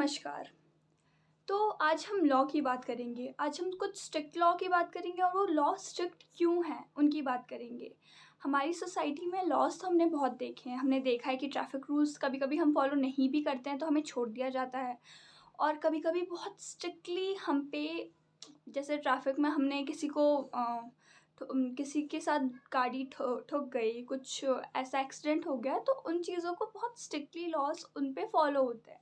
नमस्कार। तो आज हम लॉ की बात करेंगे। आज हम कुछ स्ट्रिक्ट लॉ की बात करेंगे और वो लॉ स्ट्रिक्ट क्यों हैं, उनकी बात करेंगे। हमारी सोसाइटी में लॉज़ तो हमने बहुत देखे हैं। हमने देखा है कि ट्रैफ़िक रूल्स कभी-कभी हम फ़ॉलो नहीं भी करते हैं तो हमें छोड़ दिया जाता है। और कभी-कभी बहुत स्ट्रिक्टली हम पे जैसे ट्रैफ़िक में हमने किसी को किसी के साथ गाड़ी ठुक गई, कुछ ऐसा एक्सीडेंट हो गया तो उन चीज़ों को बहुत स्ट्रिक्टली लॉज़ उन पे फ़ॉलो होते हैं।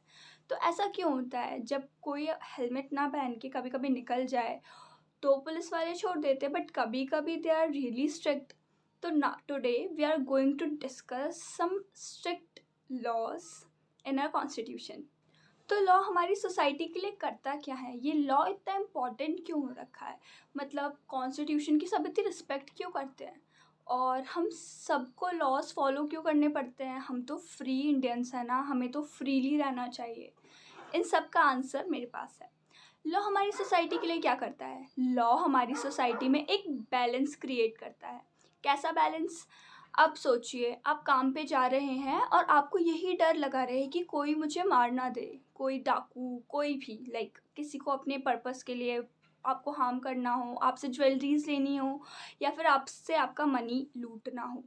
तो ऐसा क्यों होता है? जब कोई हेलमेट ना पहन के कभी-कभी निकल जाए, तो पुलिस वाले छोड़ देते हैं, बट कभी-कभी दे आर रियली स्ट्रिक्ट। तो ना today we are going to discuss some strict laws in our constitution. तो लॉ हमारी सोसाइटी के लिए करता क्या है? ये लॉ इतना इम्पोर्टेंट क्यों हो रखा है? मतलब कॉन्स्टिट्यूशन की सब इतनी रिस्पेक्ट क्यों करते हैं? और हम सबको लॉज़ फ़ॉलो क्यों करने पड़ते हैं? हम तो फ्री इंडियंस हैं ना, हमें तो फ्रीली रहना चाहिए। इन सब का आंसर मेरे पास है। लॉ हमारी सोसाइटी के लिए क्या करता है? लॉ हमारी सोसाइटी में एक बैलेंस क्रिएट करता है। कैसा बैलेंस? अब सोचिए, आप काम पे जा रहे हैं और आपको यही डर लगा रहे कि कोई मुझे मार ना दे, कोई डाकू, कोई भी किसी को अपने पर्पस के लिए आपको हार्म करना हो, आपसे ज्वेलरीज़ लेनी हो या फिर आपसे आपका मनी लूटना हो,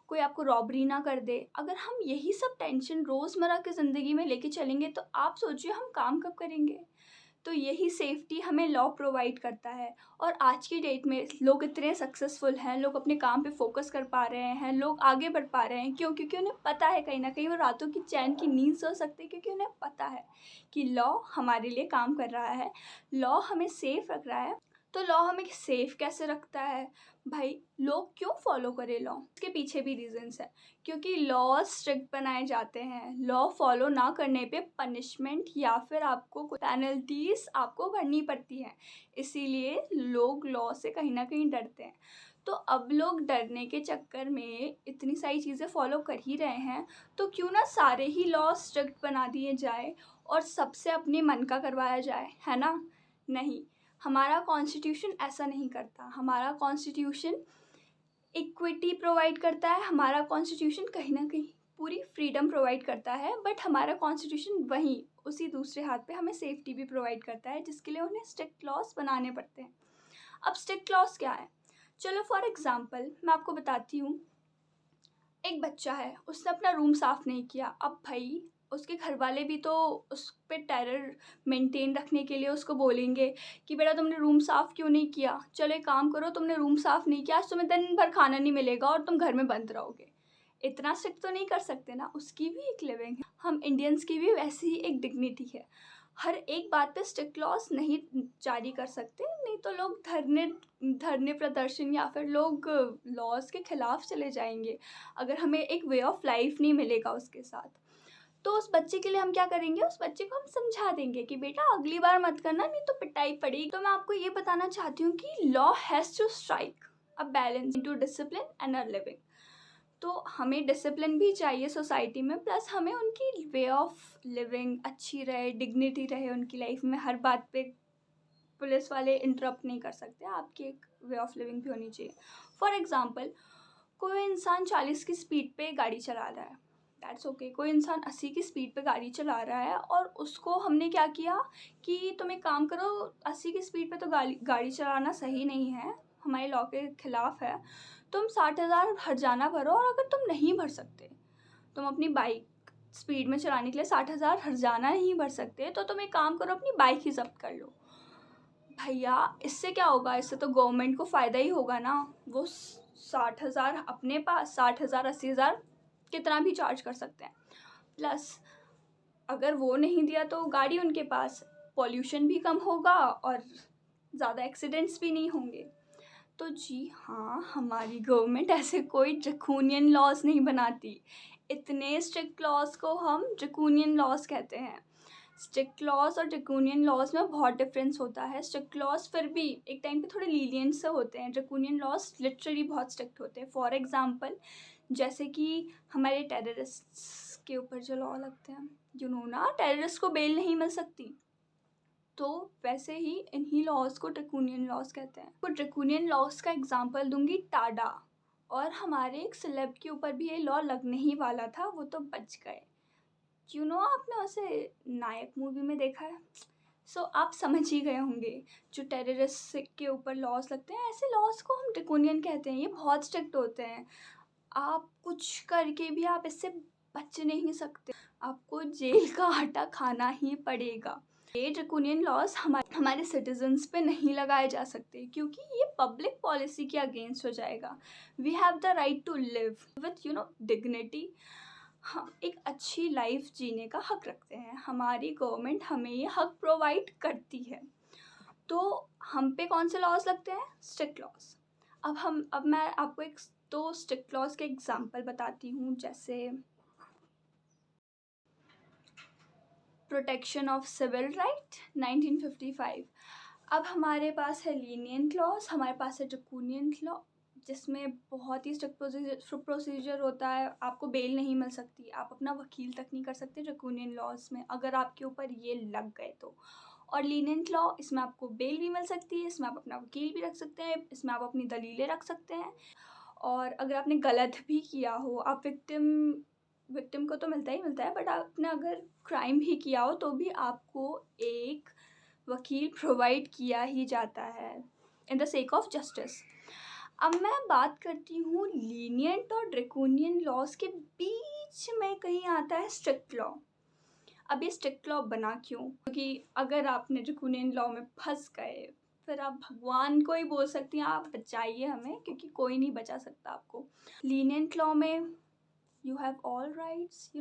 कोई आपको रॉबरी ना कर दे। अगर हम यही सब टेंशन रोज़मर्रा की ज़िंदगी में लेके चलेंगे तो आप सोचिए हम काम कब करेंगे? तो यही सेफ्टी हमें लॉ प्रोवाइड करता है। और आज की डेट में लोग इतने सक्सेसफुल हैं, लोग अपने काम पे फ़ोकस कर पा रहे हैं, लोग आगे बढ़ पा रहे हैं। क्यों? क्योंकि उन्हें पता है कहीं न कहीं वो रातों की चैन की नींद सो सकते हैं, क्योंकि उन्हें पता है कि लॉ हमारे लिए काम कर रहा है, लॉ हमें सेफ़ रख रहा है। तो लॉ हमें सेफ़ कैसे रखता है? भाई, लोग क्यों फ़ॉलो करें लॉ? इसके पीछे भी रीज़न्स हैं। क्योंकि लॉ स्ट्रिक्ट बनाए जाते हैं। लॉ फॉलो ना करने पे पनिशमेंट या फिर आपको कुछ पेनल्टीज़ आपको भरनी पड़ती हैं। इसीलिए लोग लॉ से कहीं न कहीं डरते हैं। तो अब लोग डरने के चक्कर में इतनी सारी चीज़ें फॉलो कर ही रहे हैं, तो क्यों ना सारे ही लॉ स्ट्रिक्ट बना दिए जाए और सबसे अपने मन का करवाया जाए, है ना? नहीं, हमारा कॉन्स्टिट्यूशन ऐसा नहीं करता। हमारा कॉन्स्टिट्यूशन इक्विटी प्रोवाइड करता है, हमारा कॉन्स्टिट्यूशन कहीं न कहीं पूरी फ्रीडम प्रोवाइड करता है, बट हमारा कॉन्स्टिट्यूशन वहीं उसी दूसरे हाथ पे हमें सेफ्टी भी प्रोवाइड करता है, जिसके लिए उन्हें स्ट्रिक्ट लॉज़ बनाने पड़ते हैं। अब स्ट्रिक्ट लॉज़ क्या है? चलो फॉर एग्ज़ाम्पल मैं आपको बताती हूँ। एक बच्चा है, उसने अपना रूम साफ़ नहीं किया। अब भई उसके घरवाले भी तो उस पे टेरर मेंटेन रखने के लिए उसको बोलेंगे कि बेटा तुमने रूम साफ़ क्यों नहीं किया? चलो एक काम करो, तुमने रूम साफ़ नहीं किया, आज तुम्हें दिन भर खाना नहीं मिलेगा और तुम घर में बंद रहोगे। इतना स्ट्रिक्ट तो नहीं कर सकते ना, उसकी भी एक लिविंग है। हम इंडियंस की भी वैसी ही एक डिग्निटी है। हर एक बात पे स्ट्रिक्ट लॉज़ नहीं जारी कर सकते, नहीं तो लोग धरने धरने प्रदर्शन या फिर लोग लॉज़ के खिलाफ चले जाएँगे, अगर हमें एक वे ऑफ लाइफ़ नहीं मिलेगा उसके साथ। तो उस बच्चे के लिए हम क्या करेंगे? उस बच्चे को हम समझा देंगे कि बेटा अगली बार मत करना, नहीं तो पिटाई पड़ेगी। तो मैं आपको ये बताना चाहती हूँ कि law has to strike a balance into discipline and a living. तो हमें डिसिप्लिन भी चाहिए सोसाइटी में, प्लस हमें उनकी वे ऑफ लिविंग अच्छी रहे, डिग्निटी रहे उनकी लाइफ में। हर बात पे पुलिस वाले इंटरप्ट नहीं कर सकते, आपकी एक वे ऑफ लिविंग भी होनी चाहिए। फॉर एग्ज़ाम्पल, कोई इंसान 40 की स्पीड पे गाड़ी चला रहा है, दैट्स ओके। कोई इंसान 80 की स्पीड पे गाड़ी चला रहा है और उसको हमने क्या किया कि तुम एक काम करो, 80 की स्पीड पे तो गाड़ी गाड़ी चलाना सही नहीं है, हमारे लॉ के खिलाफ है। तुम 60,000 हर्जाना भरो, और अगर तुम नहीं भर सकते, तुम अपनी बाइक स्पीड में चलाने के लिए 60,000 हर्जाना नहीं भर सकते, तो तुम एक काम करो, अपनी बाइक ही ज़ब्त कर लो। भैया, इससे क्या होगा? इससे तो गवर्नमेंट को फ़ायदा ही होगा ना। वो 60,000 अपने पास, 60,000 80,000 कितना भी चार्ज कर सकते हैं। प्लस अगर वो नहीं दिया तो गाड़ी उनके पास, पॉल्यूशन भी कम होगा और ज़्यादा एक्सीडेंट्स भी नहीं होंगे। तो जी हाँ, हमारी गवर्नमेंट ऐसे कोई ड्रैकोनियन लॉज़ नहीं बनाती। इतने स्ट्रिक्ट लॉज़ को हम ड्रैकोनियन लॉज़ कहते हैं। स्ट्रिक्ट लॉज़ और ड्रैकोनियन लॉज़ में बहुत डिफरेंस होता है। स्ट्रिक्ट लॉज़ फिर भी एक टाइम पे थोड़े लीनिएंट से होते हैं, ड्रैकोनियन लॉज़ लिटरली बहुत स्ट्रिक्ट होते हैं। फॉर एग्ज़ाम्पल, जैसे कि हमारे टेररिस्ट्स के ऊपर जो लॉ लगते हैं, ना टेररिस्ट को बेल नहीं मिल सकती। तो वैसे ही इन्हीं लॉज़ को ड्रैकोनियन लॉज़ कहते हैं। तो ड्रैकोनियन लॉज़ का एग्ज़ाम्पल दूँगी, टाडा। और हमारे एक सेलेब के ऊपर भी ये लॉ लगने ही वाला था, वो तो बच गए। आपने उसे नायक मूवी में देखा है? आप समझ ही गए होंगे, जो टेररिस्ट के ऊपर लॉस लगते हैं, ऐसे लॉस को हम ड्रैकोनियन कहते हैं। ये बहुत स्ट्रिक्ट होते हैं। आप कुछ करके भी आप इससे बच नहीं सकते, आपको जेल का आटा खाना ही पड़ेगा। ये ड्रैकोनियन लॉस हमारे सिटीजन्स पे नहीं लगाए जा सकते, क्योंकि ये पब्लिक पॉलिसी के अगेंस्ट हो जाएगा। We have the right to live with dignity. हम एक अच्छी लाइफ जीने का हक रखते हैं। हमारी गवर्नमेंट हमें ये हक प्रोवाइड करती है। तो हम पे कौन से लॉज लगते हैं? Strict laws. अब मैं आपको एक दो स्ट्रिक्ट लॉज के एग्जांपल बताती हूँ, जैसे प्रोटेक्शन ऑफ सिविल राइट 1955। अब हमारे पास है लीनियंट लॉज, हमारे पास है ड्रैकोनियन लॉ, जिसमें बहुत ही स्ट्रिक्ट प्रोसीजर होता है। आपको बेल नहीं मिल सकती, आप अपना वकील तक नहीं कर सकते ड्रैकोनियन लॉज में, अगर आपके ऊपर ये लग गए तो। और लीनियंट लॉ, इसमें आपको बेल भी मिल सकती है, इसमें आप अपना वकील भी रख सकते हैं, इसमें आप अपनी दलीलें रख सकते हैं। और अगर आपने गलत भी किया हो, आप विक्टिम को तो मिलता ही मिलता है, बट आपने अगर क्राइम भी किया हो तो भी आपको एक वकील प्रोवाइड किया ही जाता है in the sake of justice. अब मैं बात करती हूँ लीनियंट और ड्रैकोनियन लॉज के बीच में कहीं आता है स्ट्रिक्ट लॉ। अब ये स्ट्रिक्ट लॉ बना क्यों? क्योंकि अगर आपने ड्रैकोनियन लॉ में फंस गए, फिर आप भगवान को ही बोल सकती हैं आप बचाइए हमें, क्योंकि कोई नहीं बचा सकता आपको। लीनियंट लॉ में यू हैव ऑल राइट्स।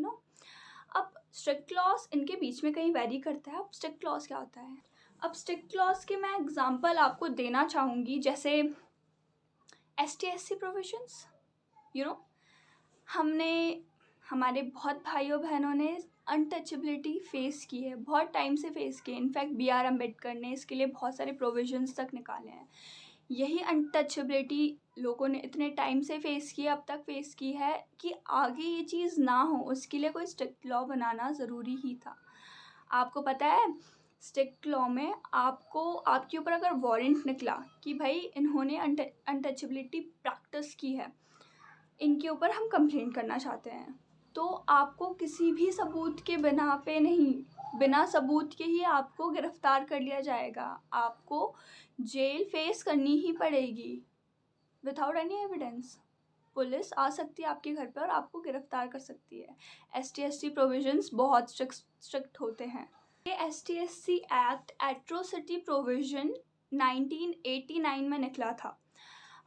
अब स्ट्रिक्ट लॉस इनके बीच में कहीं वेरी करता है। अब स्ट्रिक्ट लॉस क्या होता है? अब स्ट्रिक्ट लॉस के मैं एग्जांपल आपको देना चाहूँगी, जैसे ST/SC प्रोविजंस। हमने हमारे बहुत भाइयों बहनों ने अनटचेबिलिटी फेस की है, बहुत टाइम से फेस की है। इनफैक्ट BR अम्बेडकर ने इसके लिए बहुत सारे प्रोविजंस तक निकाले हैं। यही अनटचेबिलिटी लोगों ने इतने टाइम से फेस की, अब तक फेस की है, कि आगे ये चीज़ ना हो उसके लिए कोई स्ट्रिक्ट लॉ बनाना ज़रूरी ही था। आपको पता है, स्ट्रिक्ट लॉ में आपके ऊपर अगर वारंट निकला कि भाई इन्होंने अनटचेबिलिटी प्रैक्टिस की है, इनके ऊपर हम कंप्लेंट करना चाहते हैं, तो आपको किसी भी सबूत के बिना पे नहीं, बिना सबूत के ही आपको गिरफ्तार कर लिया जाएगा। आपको जेल फेस करनी ही पड़ेगी विदाउट एनी एविडेंस। पुलिस आ सकती है आपके घर पर और आपको गिरफ्तार कर सकती है। ST/SC प्रोविजंस बहुत स्ट्रिक्ट होते हैं। ये ST/SC एक्ट एट्रोसिटी प्रोविजन 1989 में निकला था।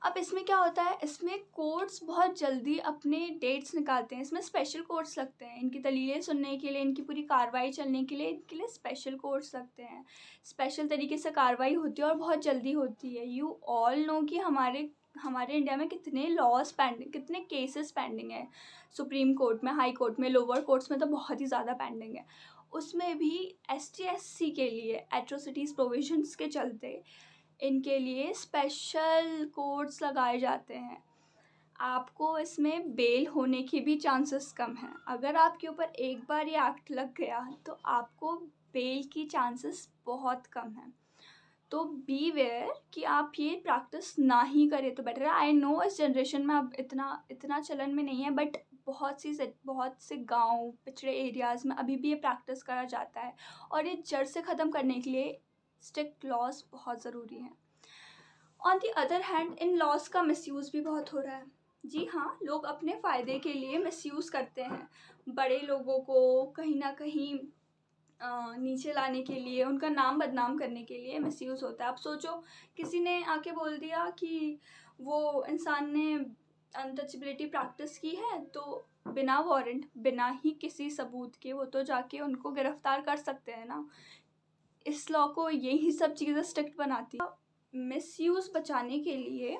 अब इसमें क्या होता है, इसमें कोर्ट्स बहुत जल्दी अपने डेट्स निकालते हैं। इसमें स्पेशल कोर्ट्स लगते हैं, इनकी दलीलें सुनने के लिए, इनकी पूरी कार्रवाई चलने के लिए, इनके लिए स्पेशल कोर्ट्स लगते हैं। स्पेशल तरीके से कार्रवाई होती है और बहुत जल्दी होती है। यू ऑल नो कि हमारे इंडिया में कितने लॉज पेंडिंग, कितने केसेस पेंडिंग है, सुप्रीम कोर्ट में, हाई कोर्ट में, लोअर कोर्ट्स में तो बहुत ही ज़्यादा पेंडिंग है। उसमें भी ST/SC के लिए एट्रोसिटीज़ प्रोविजंस के चलते इनके लिए स्पेशल कोर्ट्स लगाए जाते हैं। आपको इसमें बेल होने की भी चांसेस कम हैं। अगर आपके ऊपर एक बार ये एक्ट लग गया तो आपको बेल की चांसेस बहुत कम हैं। तो बी वेयर कि आप ये प्रैक्टिस ना ही करें तो बेटर है। आई नो इस जनरेशन में अब इतना चलन में नहीं है, बट बहुत से गांव, पिछड़े एरियाज़ में अभी भी ये प्रैक्टिस करा जाता है, और ये जड़ से ख़त्म करने के लिए स्ट्रिक्ट लॉज बहुत ज़रूरी हैं। ऑन द अदर हैंड इन लॉज का मिसयूज़ भी बहुत हो रहा है। जी हाँ, लोग अपने फ़ायदे के लिए मिसयूज़ करते हैं। बड़े लोगों को कहीं ना कहीं नीचे लाने के लिए, उनका नाम बदनाम करने के लिए मिसयूज़ होता है। आप सोचो, किसी ने आके बोल दिया कि वो इंसान ने अनटचेबिलिटी प्रैक्टिस की है, तो बिना वारंट, बिना ही किसी सबूत के वो तो जाके उनको गिरफ्तार कर सकते हैं ना। इस लॉ को यही सब चीज़ें स्ट्रिक्ट बनाती है। मिसयूज़ बचाने के लिए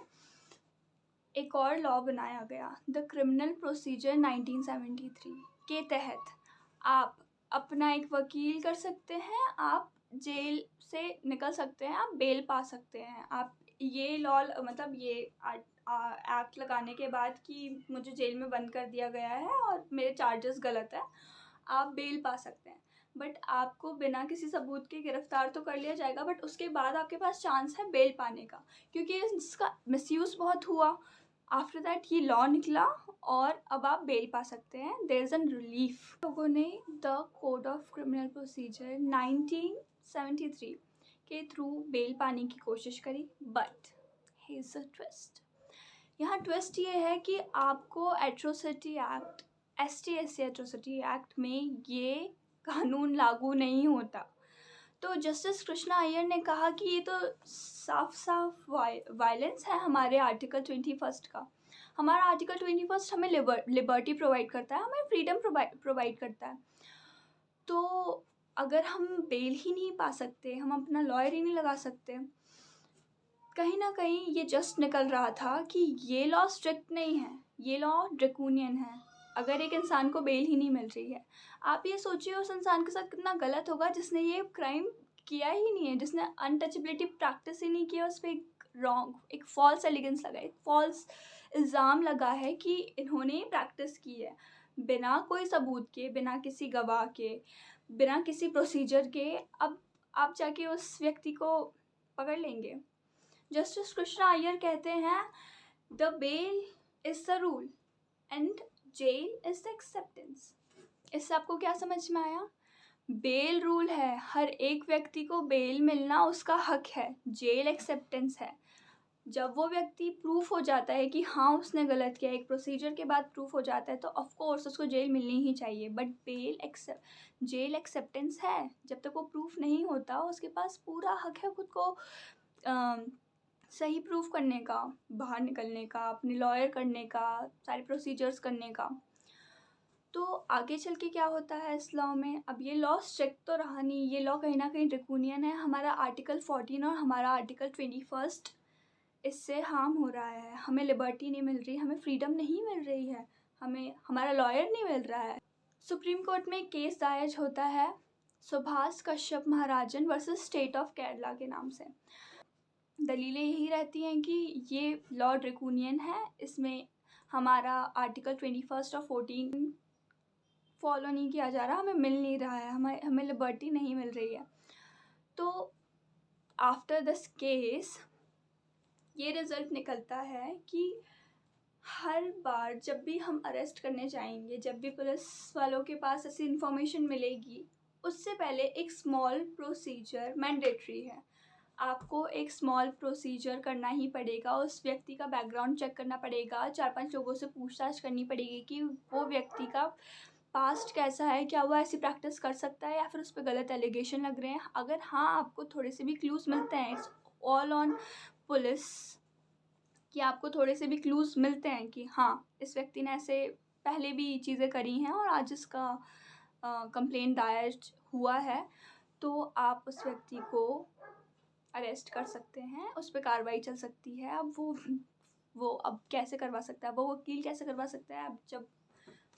एक और लॉ बनाया गया, द क्रिमिनल प्रोसीजर 1973 के तहत आप अपना एक वकील कर सकते हैं, आप जेल से निकल सकते हैं, आप बेल पा सकते हैं। आप ये लॉ, मतलब ये एक्ट लगाने के बाद कि मुझे जेल में बंद कर दिया गया है और मेरे चार्जेस गलत है, आप बेल पा सकते हैं। बट आपको बिना किसी सबूत के गिरफ्तार तो कर लिया जाएगा, बट उसके बाद आपके पास चांस है बेल पाने का, क्योंकि इसका मिसयूज़ बहुत हुआ। आफ्टर दैट ये लॉ निकला और अब आप बेल पा सकते हैं, देयर इज़ एन रिलीफ। लोगों ने the code of criminal procedure 1973 के थ्रू बेल पाने की कोशिश करी, but here is a twist. यहाँ ट्विस्ट ये है कि आपको atrocity act, ST/SC atrocity act में ये कानून लागू नहीं होता। तो जस्टिस कृष्णा अय्यर ने कहा कि ये तो साफ साफ वायलेंस है हमारे आर्टिकल 21 का। हमारा आर्टिकल 21 हमें लिबर्टी प्रोवाइड करता है, हमें फ्रीडम प्रोवाइड करता है। तो अगर हम बेल ही नहीं पा सकते, हम अपना लॉयर ही नहीं लगा सकते, कहीं ना कहीं ये जस्ट निकल रहा था कि ये लॉ स्ट्रिक्ट नहीं है, ये लॉ ड्रैकोनियन है। अगर एक इंसान को बेल ही नहीं मिल रही है, आप ये सोचिए उस इंसान के साथ कितना गलत होगा जिसने ये क्राइम किया ही नहीं है, जिसने अनटचेबिलिटी प्रैक्टिस ही नहीं किया, उस पर एक फॉल्स एलिगेंस लगा, एक फॉल्स इल्ज़ाम लगा है कि इन्होंने प्रैक्टिस की है बिना कोई सबूत के, बिना किसी गवाह के, बिना किसी प्रोसीजर के। अब आप जाके उस व्यक्ति को पकड़ लेंगे। जस्टिस कृष्णा अय्यर कहते हैं the bail is the rule and jail is the acceptance. इससे आपको क्या समझ में आया? बेल रूल है, हर एक व्यक्ति को बेल मिलना उसका हक है, जेल एक्सेप्टेंस है। जब वो व्यक्ति प्रूफ हो जाता है कि हाँ उसने गलत किया, एक प्रोसीजर के बाद प्रूफ हो जाता है, तो ऑफ कोर्स उसको जेल मिलनी ही चाहिए। बट जेल एक्सेप्टेंस है, जब तक वो प्रूफ नहीं होता उसके पास पूरा हक है खुद को सही प्रूफ करने का, बाहर निकलने का, अपने लॉयर करने का, सारे प्रोसीजर्स करने का। तो आगे चल के क्या होता है इस लॉ में? अब ये लॉ स्ट्रिक्ट तो रहा नहीं, ये लॉ कहीं ना कहीं ड्रैकोनियन है। हमारा आर्टिकल 14 और हमारा आर्टिकल 21 इससे हार्म हो रहा है। हमें लिबर्टी नहीं मिल रही, हमें फ्रीडम नहीं मिल रही है, हमें हमारा लॉयर नहीं मिल रहा है। सुप्रीम कोर्ट में एक केस दायर होता है Subhash Kashyap Maharajan versus state of Kerala के नाम से। दलीलें यही रहती हैं कि ये लॉ ड्रैकोनियन है, इसमें हमारा आर्टिकल 21 और 14 फॉलो नहीं किया जा रहा, हमें मिल नहीं रहा है, हमें लिबर्टी नहीं मिल रही है। तो आफ्टर दिस केस ये रिज़ल्ट निकलता है कि हर बार जब भी हम अरेस्ट करने जाएंगे, जब भी पुलिस वालों के पास ऐसी इन्फॉर्मेशन मिलेगी, उससे पहले एक स्मॉल प्रोसीजर मैंडेटरी है। आपको एक स्मॉल प्रोसीजर करना ही पड़ेगा, उस व्यक्ति का बैकग्राउंड चेक करना पड़ेगा, 4-5 लोगों से पूछताछ करनी पड़ेगी कि वो व्यक्ति का पास्ट कैसा है, क्या वो ऐसी प्रैक्टिस कर सकता है या फिर उस पर गलत एलिगेशन लग रहे हैं। अगर हाँ आपको थोड़े से भी क्लूज़ मिलते हैं, इट्स ऑल ऑन पुलिस, कि आपको थोड़े से भी क्लूज़ मिलते हैं कि हाँ इस व्यक्ति ने ऐसे पहले भी चीज़ें करी हैं और आज इसका कंप्लेंट दायर हुआ है, तो आप उस व्यक्ति को अरेस्ट कर सकते हैं, उस पर कार्रवाई चल सकती है। अब वो अब कैसे करवा सकता है, वो वकील कैसे करवा सकता है, अब जब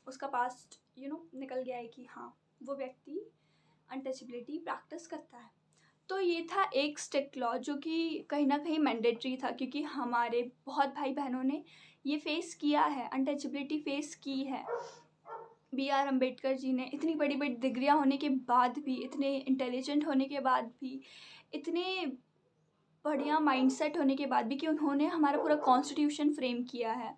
उसका पास्ट निकल गया है कि हाँ वो व्यक्ति अनटचेबिलिटी प्रैक्टिस करता है। तो ये था एक स्ट्रिक्ट लॉ जो कि कहीं ना कहीं मैंडेटरी था, क्योंकि हमारे बहुत भाई बहनों ने ये फेस किया है, अनटचेबिलिटी फेस की है। BR अम्बेडकर जी ने इतनी बड़ी बड़ी डिग्रियां होने के बाद भी, इतने इंटेलिजेंट होने के बाद भी, इतने बढ़िया माइंडसेट होने के बाद भी, कि उन्होंने हमारा पूरा कॉन्स्टिट्यूशन फ्रेम किया है,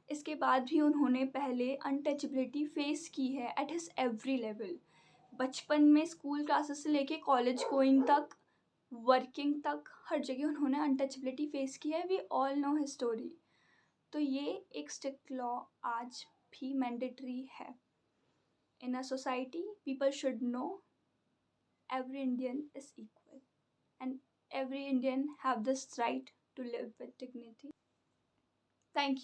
इसके बाद भी उन्होंने पहले अनटचेबिलिटी फेस की है एट हिज एवरी लेवल। बचपन में स्कूल क्लासेस से लेके कॉलेज गोइंग तक, वर्किंग तक, हर जगह उन्होंने अनटचेबिलिटी फेस की है। We all know his story. तो ये एक स्ट्रिक्ट लॉ आज भी मैंडेटरी है। In a society people should know every Indian is equal and every Indian have this right to live with dignity. Thank you.